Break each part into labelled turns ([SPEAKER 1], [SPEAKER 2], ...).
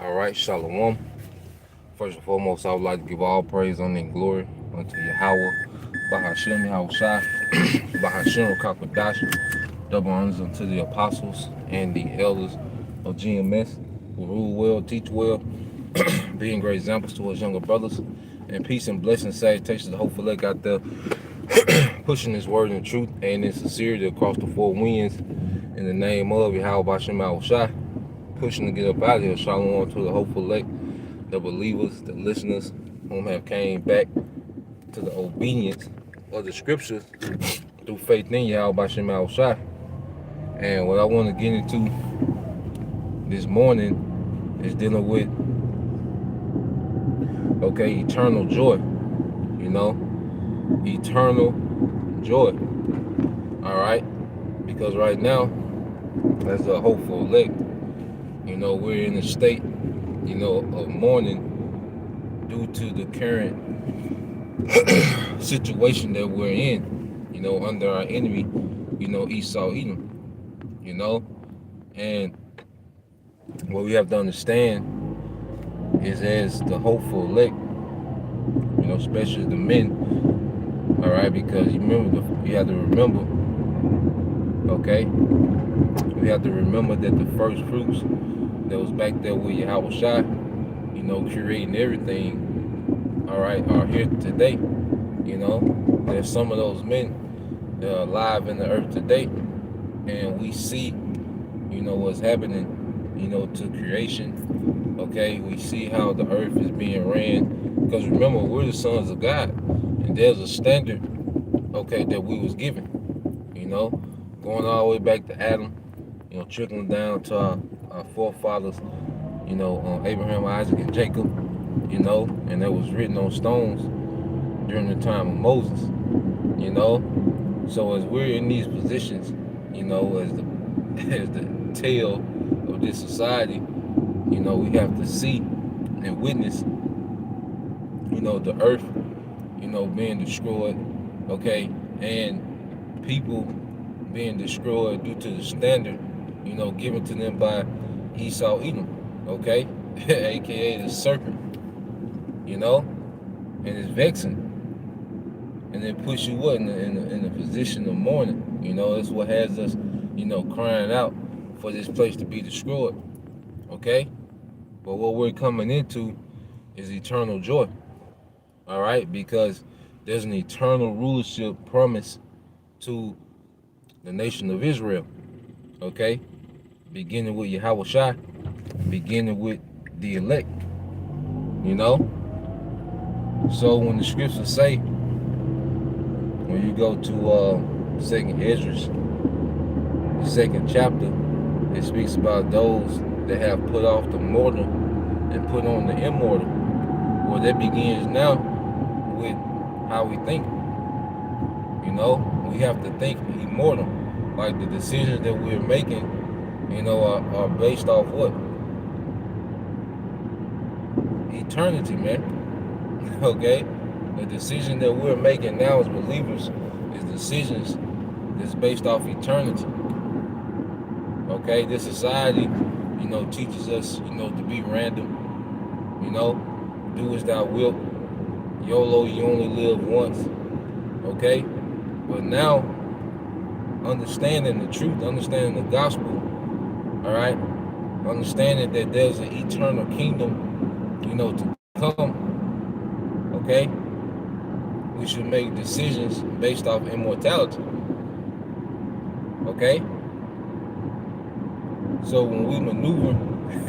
[SPEAKER 1] All right, Shalom. First and foremost, I would like to give all praise, honor, and glory unto Yahweh, Bahashem, Yahushai, Bahashem, Rakakwadash. Double honors unto the apostles and the elders of GMS who rule well, teach well, being great examples to us younger brothers. And peace and blessings, salutations to hopeful elect out there pushing this word in truth and in sincerity across the four winds in the name of Yahweh, Bahashem, Yahushai. Pushing to get up out of here. Shalom to the hopeful elect, the believers, the listeners whom have came back to the obedience of the scriptures through faith in Yahweh Bashem Shai. And what I want to get into this morning is dealing with, eternal joy. Eternal joy. All right? Because right now, as a hopeful elect, we're in a state, of mourning due to the current situation that we're in, under our enemy, Esau Edom, and what we have to understand is as the hopeful elect, especially the men, all right, because you have to remember, we have to remember that the first fruits that was back there with Yahweh Shai, creating everything, all right, are here today. There's some of those men that are alive in the earth today, and we see, what's happening, to creation. We see how the earth is being ran. Because remember, we're the sons of God, and there's a standard, that we was given. Going all the way back to Adam, trickling down to our forefathers, Abraham, Isaac, and Jacob, and that was written on stones during the time of Moses, So as we're in these positions, as the tail of this society, we have to see and witness, the earth, being destroyed, and people being destroyed due to the standard, given to them by Esau Edom, aka the serpent, and it's vexing. And then push you in a position of mourning. That's what has us, crying out for this place to be destroyed. But what we're coming into is eternal joy. All right, because there's an eternal rulership promised to the nation of Israel. Beginning with Yahweh Shai, beginning with the elect. So when the scriptures say, when you go to Second Esdras, the second chapter, it speaks about those that have put off the mortal and put on the immortal. Well, that begins now with how we think. We have to think immortal. Like the decisions that we're making, are based off what? Eternity, man. The decision that we're making now as believers is decisions that's based off eternity. This society, teaches us, to be random. Do as thou wilt. YOLO, you only live once. But now, understanding the truth, understanding the gospel, all right, understanding that there's an eternal kingdom, to come. We should make decisions based off immortality. So when we maneuver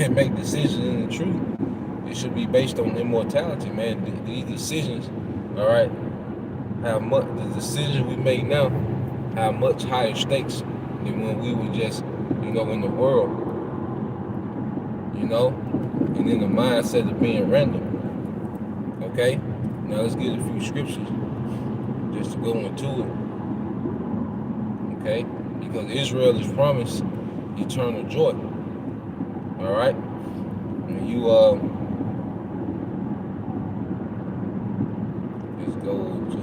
[SPEAKER 1] and make decisions in the truth, it should be based on immortality, man. These decisions, all right, the decisions we make now have much higher stakes than when we were just, in the world, and in the mindset of being random. Now let's get a few scriptures just to go into it. Because Israel is promised eternal joy. All right? And you let's go to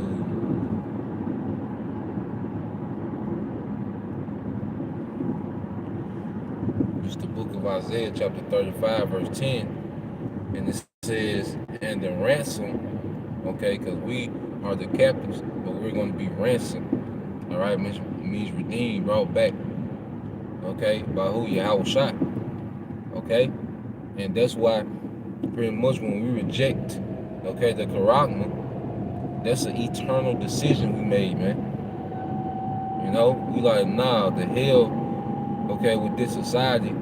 [SPEAKER 1] just the book of Isaiah, chapter 35, verse 10. And it says, and the ransom, okay, because we are the captives, but we're going to be ransomed. All right, means redeemed, brought back, okay, by who? Yahweh Shai, okay? And that's why pretty much when we reject, okay, the Karagma, that's an eternal decision we made, man. You know, we like, nah, the hell, okay, with this society,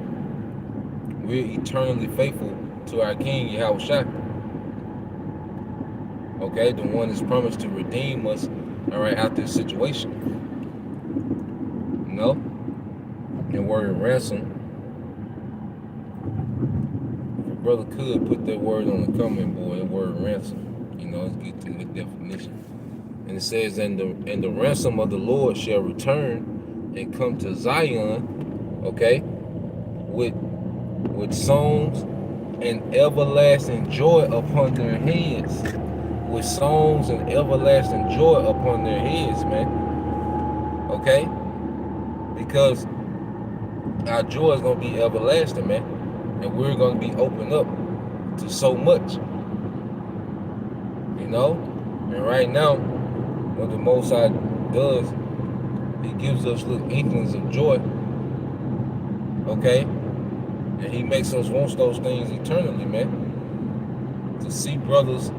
[SPEAKER 1] we're eternally faithful to our King, Yahweh Shai. Okay, the one that's promised to redeem us, all right, out this situation. You know? And word ransom, if a brother could put that word on the comment board, that word ransom, you know, let's get to the definition. And it says, and the ransom of the Lord shall return and come to Zion, okay, with songs and everlasting joy upon their heads. With songs and everlasting joy upon their heads, man. Okay? Because our joy is going to be everlasting, man. And we're going to be opened up to so much. You know? And right now, what the Most High does, He gives us little inklings of joy. Okay? And He makes us want those things eternally, man. To see brothers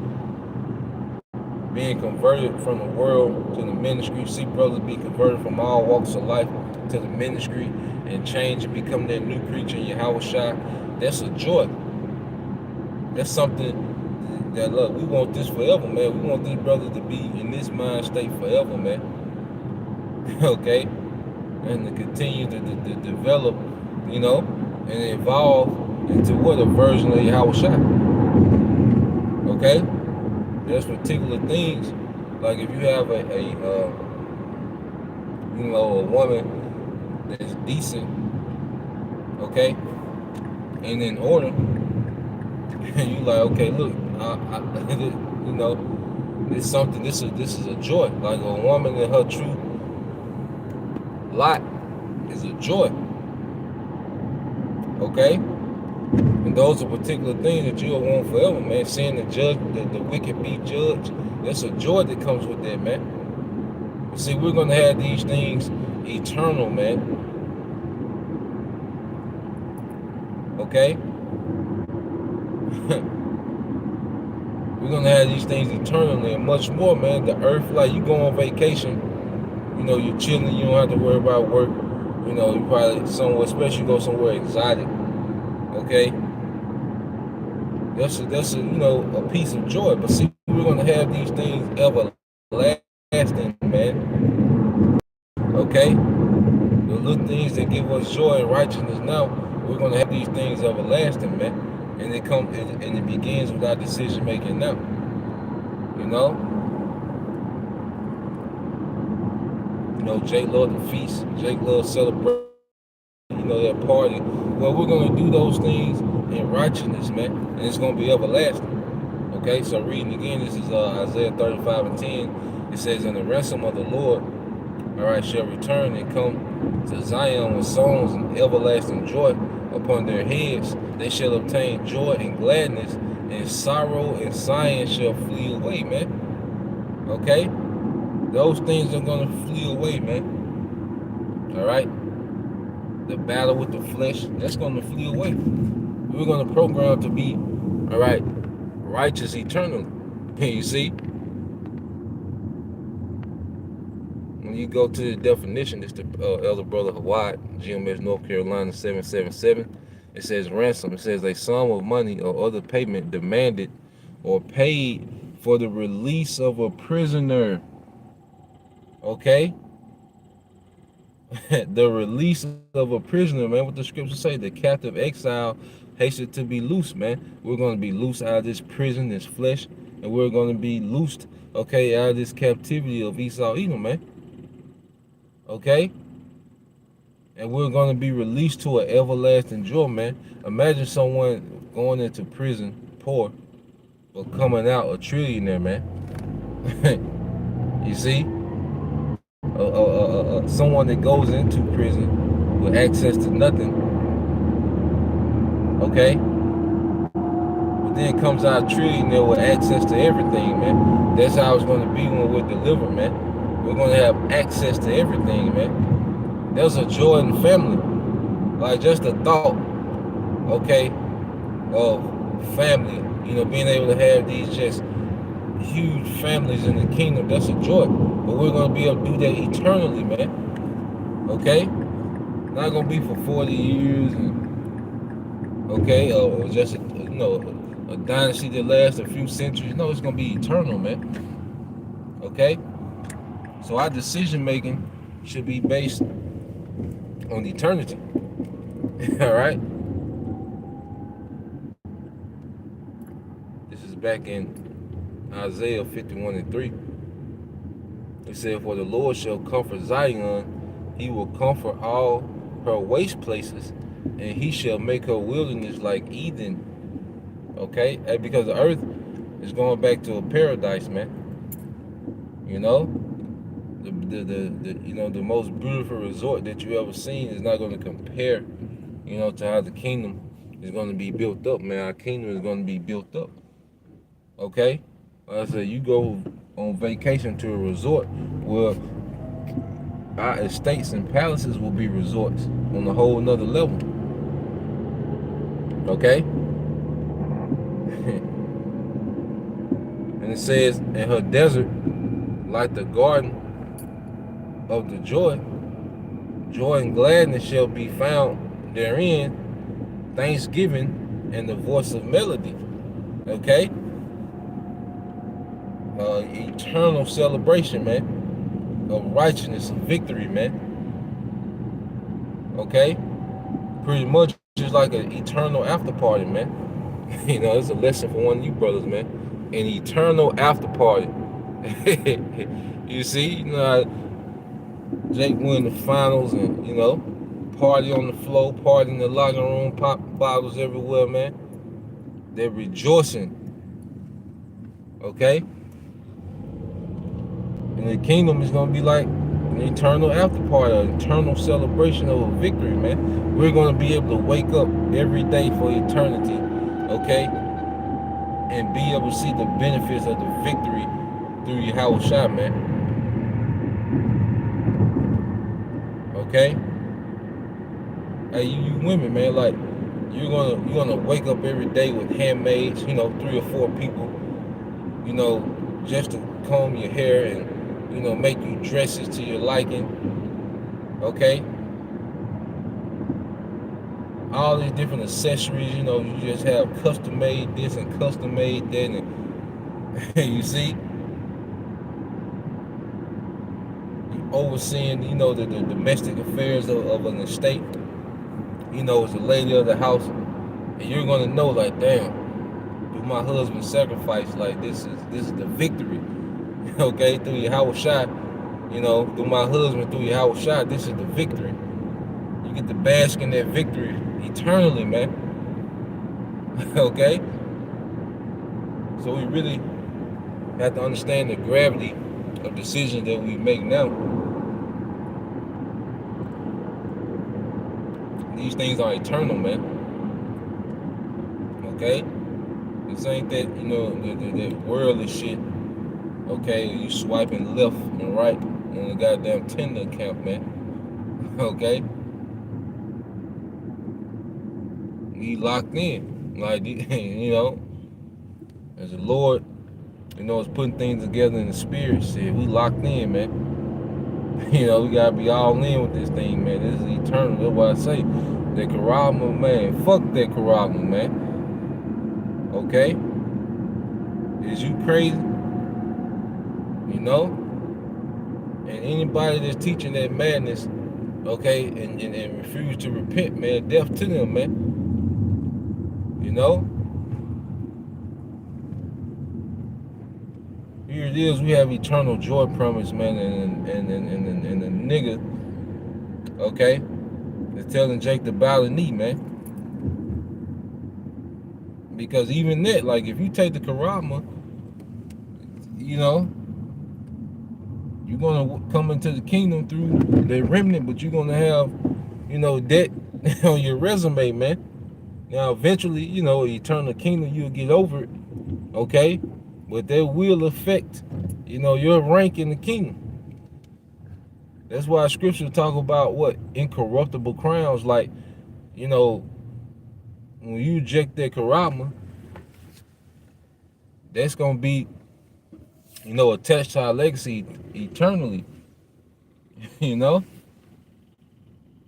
[SPEAKER 1] being converted from the world to the ministry, see brothers be converted from all walks of life to the ministry and change and become that new creature in Yahweh Shai, that's a joy. That's something that, look, we want this forever, man. We want this brother to be in this mind state forever, man. Okay? And to continue to develop, you know, and evolve into what? A version of Yahweh Shai. Okay? There's particular things, like if you have a you know, a woman that's decent, okay, and in order, and you like, okay, look, you know, it's something. This is a joy. Like a woman in her true lot is a joy, okay. And those are particular things that you'll want forever, man. Seeing the wicked be judged, that's a joy that comes with that, man. You see, we're going to have these things eternal, man. Okay? We're going to have these things eternally and much more, man. The earth, like you go on vacation, you know, you're chilling, you don't have to worry about work. You know, you probably somewhere, especially you go somewhere exotic, okay? That's a you know, a piece of joy. But see, we're gonna have these things everlasting, man. Okay? The little things that give us joy and righteousness now, we're gonna have these things everlasting, man. And it begins with our decision making now. You know? You know, Jake loves the feast, Jake loves celebrate, you know, that party. Well, we're gonna do those things in righteousness, man, and it's going to be everlasting. Okay, so reading again, this is Isaiah 35 and 10. It says, and the ransom of the Lord, all right, shall return and come to Zion with songs and everlasting joy upon their heads. They shall obtain joy and gladness, and sorrow and sighing shall flee away, man. Okay, those things are going to flee away, man. All right, the battle with the flesh, that's going to flee away. We're going to program to be, all right, righteous eternally. You see? When you go to the definition, it's the Elder Brother Hawaii, GMS North Carolina 777. It says ransom. It says a sum of money or other payment demanded or paid for the release of a prisoner. Okay? The release of a prisoner, man. What the scriptures say, the captive exile hasted to be loose, man. We're going to be loose out of this prison, this flesh, and we're going to be loosed, okay, out of this captivity of Esau Edom, man. Okay? And we're going to be released to an everlasting joy, man. Imagine someone going into prison poor, but coming out a trillionaire, man. You see? Someone that goes into prison with access to nothing, okay, But then comes our trillionaire with access to everything, man. That's how it's going to be when we're delivered, man. We're going to have access to everything, man. There's a joy in the family. Like just the thought, okay, of family, being able to have these just huge families in the kingdom, that's a joy. But we're going to be able to do that eternally, man. Okay? Not going to be for 40 years, or just, a dynasty that lasts a few centuries. No, it's going to be eternal, man. Okay? So our decision making should be based on eternity. All right? This is back in Isaiah 51:3. It said, "For the Lord shall comfort Zion, he will comfort all her waste places, and he shall make her wilderness like Eden." Okay? And because the earth is going back to a paradise, man. The most beautiful resort that you ever seen is not going to compare, to how the kingdom is going to be built up, man. Our kingdom is going to be built up. Okay? Like I said, you go on vacation to a resort where our estates and palaces will be resorts on a whole nother level. Okay? And it says, in her desert, like the garden of the joy and gladness shall be found therein, thanksgiving and the voice of melody. Okay? Eternal celebration, man, of righteousness and victory, man. Okay? Pretty much just like an eternal after party, man. It's a lesson for one of you brothers, man. An eternal after party. You see, Jake win the finals and, party on the floor, party in the locker room, pop bottles everywhere, man. They're rejoicing. Okay? And the kingdom is going to be like an eternal after party, an eternal celebration of a victory, man. We're going to be able to wake up every day for eternity, okay? And be able to see the benefits of the victory through Yahweh Shai, man. Okay? Hey, you women, man, like, you're gonna wake up every day with handmaids, 3 or 4 people, just to comb your hair and, make you dresses to your liking. Okay? All these different accessories, you just have custom made this and custom made that, and you see? Overseeing, the domestic affairs of an estate, as a lady of the house, and you're gonna know, like, damn, through my husband's sacrifice, like, this is the victory, okay, through Yahweh Shai, through my husband, through Yahweh Shai, this is the victory. You get to bask in that victory eternally, man. Okay? So we really have to understand the gravity of decisions that we make now. These things are eternal, man. Okay? This ain't that, that worldly shit. Okay? You swiping left and right on the goddamn Tinder account, man. Okay? We locked in. Like, as the Lord, is putting things together in the spirit, said, we locked in, man. We gotta be all in with this thing, man. This is eternal. That's why I say, that Karama, man, fuck that Karama, man. Okay? Is you crazy? And anybody that's teaching that madness, okay, and refuse to repent, man, death to them, man. Here it is, we have eternal joy promise, man, and the nigga, okay, is telling Jake to bow the knee, man. Because even that, like, if you take the Karama, you're gonna come into the kingdom through the remnant, but you're gonna have, debt on your resume, man. Now, eventually, eternal kingdom, you'll get over it, okay? But that will affect, your rank in the kingdom. That's why scripture talk about what? Incorruptible crowns. Like, you know, when you reject that karama, that's going to be, attached to our legacy eternally, you know?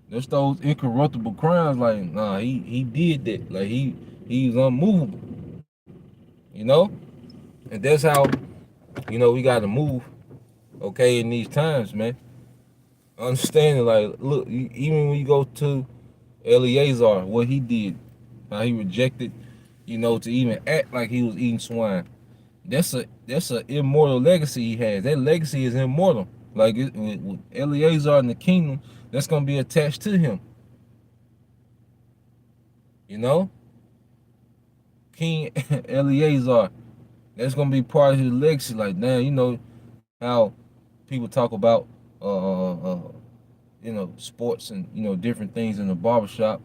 [SPEAKER 1] That's those incorruptible crowns. Like, nah, he did that. Like, he's unmovable, you know? And that's how, we got to move, okay, in these times, man. Understanding, like, look, even when you go to Eleazar, what he did, how he rejected, to even act like he was eating swine. That's a immortal legacy he has. That legacy is immortal. Like with Eleazar in the kingdom, that's gonna be attached to him. You know, King Eleazar, that's gonna be part of his legacy. Like, now, how people talk about sports and different things in the barbershop.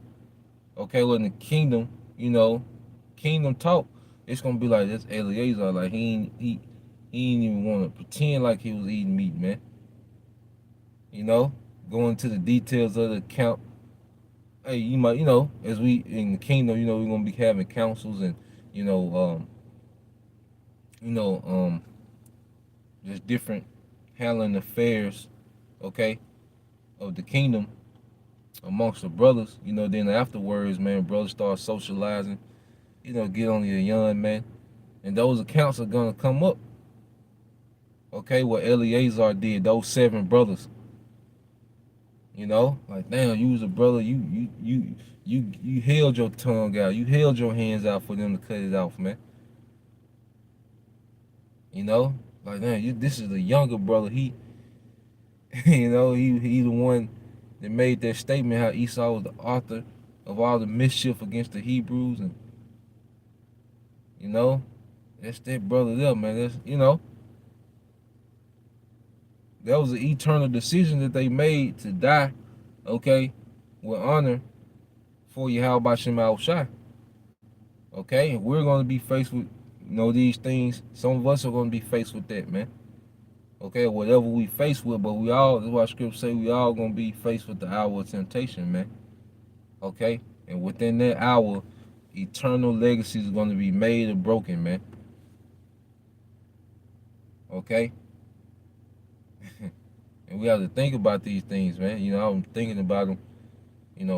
[SPEAKER 1] Okay, well, in the kingdom, kingdom talk, it's gonna be like this Eleazar. Like, he ain't even want to pretend like he was eating meat, man. Going to the details of the account. Hey, you might, as we in the kingdom, we're gonna be having councils and, you know, um, you know, um, just different handling affairs, okay, of the kingdom amongst the brothers. Then afterwards, man, brothers start socializing. Get on your young man, and those accounts are gonna come up. Okay, what Eleazar did, those 7 brothers. Like, damn, you was a brother. You held your tongue out. You held your hands out for them to cut it off, man. Like, damn, this is the younger brother. He, he the one that made that statement how Esau was the author of all the mischief against the Hebrews, and that's that brother there, man. That was an eternal decision that they made to die, okay, with honor for Yahweh Shem Shai. Okay, and we're going to be faced with, these things. Some of us are going to be faced with that, man. Okay, whatever we face with, but that's why scripture say we all going to be faced with the hour of temptation, man. Okay, and within that hour, eternal legacy is going to be made or broken, man. Okay, and we have to think about these things, man. I'm thinking about them,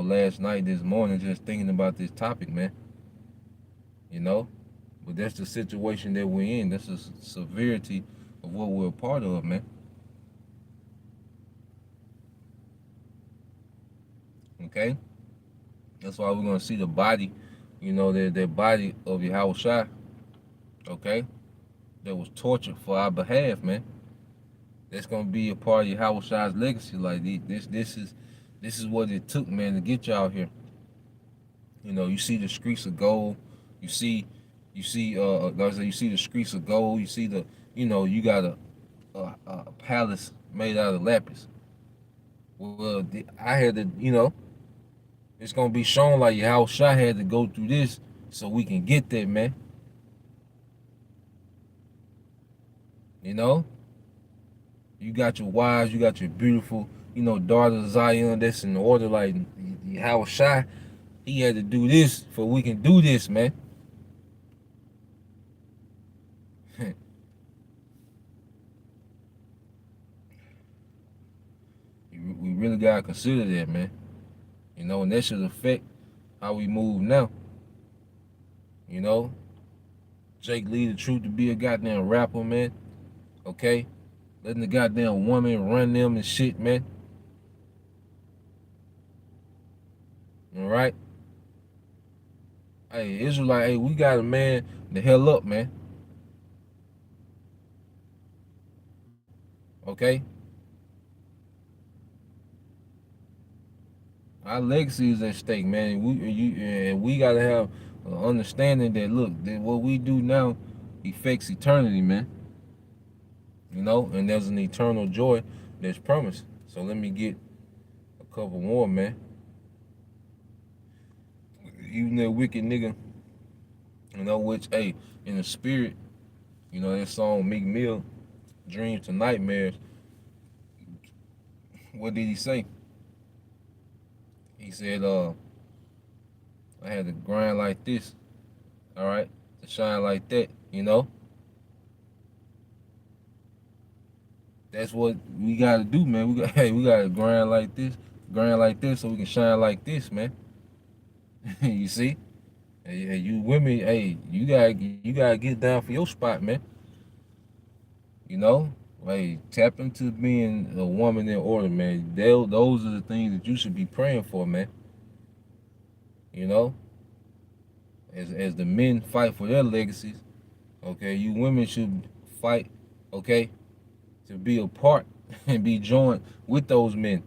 [SPEAKER 1] last night, this morning, just thinking about this topic, man. But that's the situation that we're in. That's the severity of what we're a part of, man. Okay? That's why we're going to see the body, that body of Yahweh Shai, okay, that was tortured for our behalf, man. That's going to be a part of Yahweh Shai's legacy. Like, this is what it took, man, to get y'all here. You see the streets of gold. You see, you see the streets of gold. You see you got a palace made out of lapis. Well, I had to, it's gonna be shown like how Shai had to go through this so we can get there, man. You got your wives, you got your beautiful, daughter Zion. That's in order. Like, how Shai, he had to do this for we can do this, man. We really gotta consider that, man. And that should affect how we move now. Jake Lee, the truth to be a goddamn rapper, man. Okay? Letting the goddamn woman run them and shit, man. Alright? Hey, Israelite, hey, we got a man the hell up, man. Okay? Our legacy is at stake, man. We gotta have an understanding that, look, that what we do now affects eternity, man. And there's an eternal joy that's promised. So let me get a couple more, man. even that wicked nigga, you know, which, hey, in the spirit, you know, that song Meek Mill, Dreams to Nightmares, what did he say? He said, I had to grind like this, all right, to shine like that, you know? That's what we gotta do, man. We gotta grind like this so we can shine like this, man. You see? Hey, you women, hey, you gotta get down for your spot, man. You know? Hey, tap into being a woman in order, man. Those are the things that you should be praying for, man. You know? As the men fight for their legacies, okay, you women should fight, okay, to be a part and be joined with those men.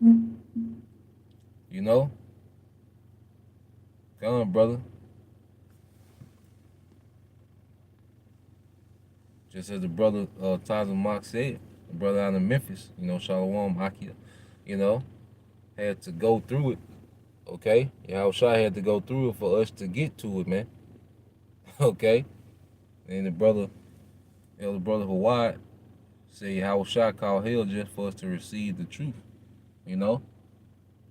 [SPEAKER 1] You know? Come on, brother. Just as the brother Taza Mock said, the brother out of Memphis, you know, Shalom Akia, you know, had to go through it. Okay? Yahushua had to go through it for us to get to it, man. Okay? And the elder brother Hawad said Yahushua called hell just for us to receive the truth. You know?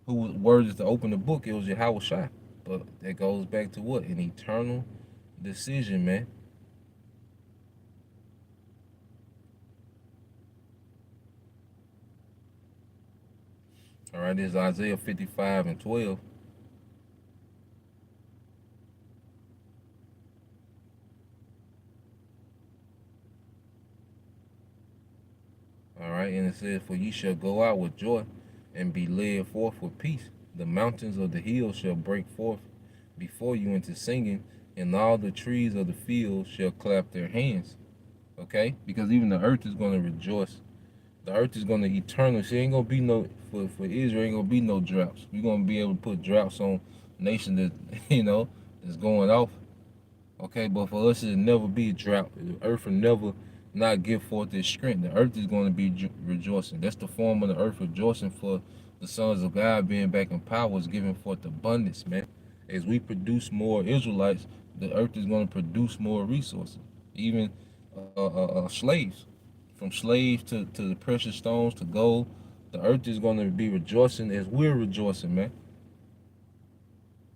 [SPEAKER 1] Whose word is to open the book? It was Yahushua. But that goes back to what? An eternal decision, man. All right, this is Isaiah 55 and 12. All right, and it says, for ye shall go out with joy and be led forth with peace. The mountains of the hills shall break forth before you into singing, and all the trees of the field shall clap their hands. Okay? Because even the earth is going to rejoice. The earth is going to eternal. She ain't going to be no, for Israel, ain't going to be no droughts. We're going to be able to put droughts on nations that, you know, that's going off. Okay? But for us, it'll never be a drought. The earth will never not give forth its strength. The earth is going to be rejoicing. That's the form of the earth rejoicing for the sons of God being back in power, is giving forth abundance, man. As we produce more Israelites, the earth is going to produce more resources. Even slaves, from slaves to the precious stones to gold, the earth is going to be rejoicing as we're rejoicing, man.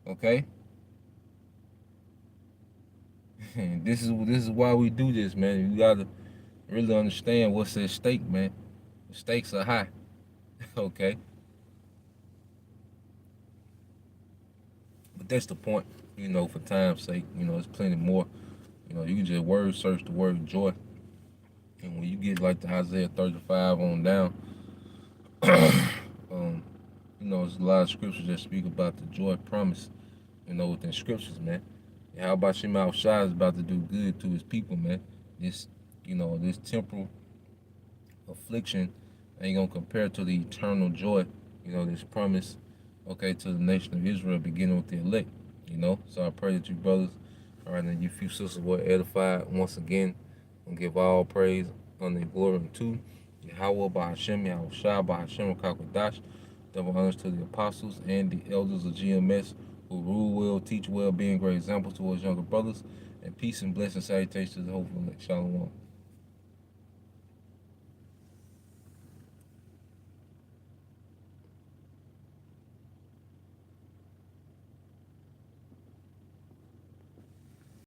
[SPEAKER 1] Okay? And this is why we do this, man. You gotta really understand what's at stake, man. The stakes are high. Okay? But that's the point, you know, for time's sake. You know, there's plenty more. You know, you can just word search the word joy. And when you get like the Isaiah 35 on down, you know, there's a lot of scriptures that speak about the joy promise, you know, within scriptures, man. And how about Shema Shai is about to do good to his people, man. This, you know, this temporal affliction ain't gonna compare to the eternal joy, you know, this promise, okay, to the nation of Israel, beginning with the elect, you know. So I pray that you brothers, all right, and you few sisters were edified once again, and give all praise, honor, and glory unto Yahweh, Bahashem, Yahushua, Bahashem, Kakwadash. Double honors to the apostles and the elders of GMS who rule well, teach well, being great examples to us younger brothers, and peace and blessing salutations to the hopeful elect. Shalom.